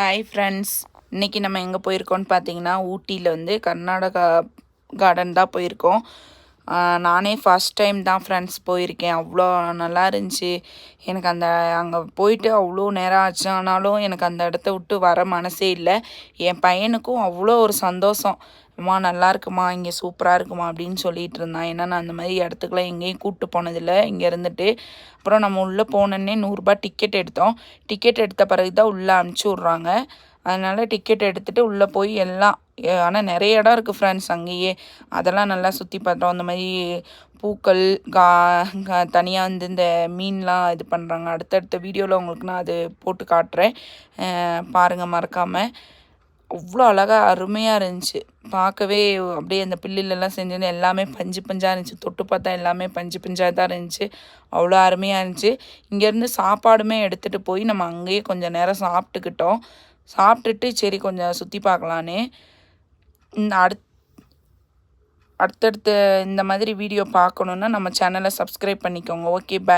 Hi friends, இன்றைக்கி நம்ம எங்கே போயிருக்கோம்னு பார்த்தீங்கன்னா ஊட்டியில் வந்து கர்நாடகா கார்டன் தான் போயிருக்கோம். நானே ஃபஸ்ட் டைம் தான் ஃப்ரெண்ட்ஸ் போயிருக்கேன். அவ்வளோ நல்லா இருந்துச்சு. எனக்கு அங்கே போயிட்டு அவ்வளோ நேரம் ஆச்சு. ஆனாலும் எனக்கு அந்த இடத்த விட்டு வர மனசே இல்லை. என் பையனுக்கும் அவ்வளோ ஒரு சந்தோஷம். அம்மா நல்லா இருக்குமா, இங்கே சூப்பராக இருக்குமா அப்படின்னு சொல்லிட்டு இருந்தான். ஏன்னா நான் அந்த மாதிரி இடத்துக்குலாம் எங்கேயும் கூப்பிட்டு போனதில்லை. இங்கே இருந்துட்டு அப்புறம் நம்ம உள்ளே போனோன்னே 100 டிக்கெட் எடுத்தோம். டிக்கெட் எடுத்த பிறகு தான் உள்ளே அனுப்பிச்சி விட்றாங்க. அதனால் டிக்கெட் எடுத்துகிட்டு உள்ளே போய் எல்லாம் ஆனால் நிறைய இடம் இருக்குது ஃப்ரெண்ட்ஸ் அங்கேயே. அதெல்லாம் நல்லா சுற்றி பார்த்தோம். அந்த மாதிரி பூக்கள் தனியாக வந்து இந்த மீன்லாம் இது பண்ணுறாங்க. அடுத்தடுத்த வீடியோவில் உங்களுக்கு நான் அது போட்டு காட்டுறேன், பாருங்கள் மறக்காமல். அவ்வளோ அழகாக அருமையாக இருந்துச்சு பார்க்கவே. அப்படியே அந்த பில்லுலெல்லாம் செஞ்சது எல்லாமே பஞ்சு பஞ்சாக இருந்துச்சு. தொட்டு பார்த்தா எல்லாமே பஞ்சு பஞ்சாக தான் இருந்துச்சு. அவ்வளோ அருமையாக இருந்துச்சு. இங்கேருந்து சாப்பாடுமே எடுத்துகிட்டு போய் நம்ம அங்கேயே கொஞ்சம் நேரம் சாப்பிட்டுக்கிட்டோம். சாப்பிட்டுட்டு சரி கொஞ்சம் சுற்றி பார்க்கலான்னு இந்த அடுத்தடுத்த இந்த மாதிரி வீடியோ பார்க்கணுன்னா நம்ம சேனலை சப்ஸ்கிரைப் பண்ணிக்கோங்க. Okay, by.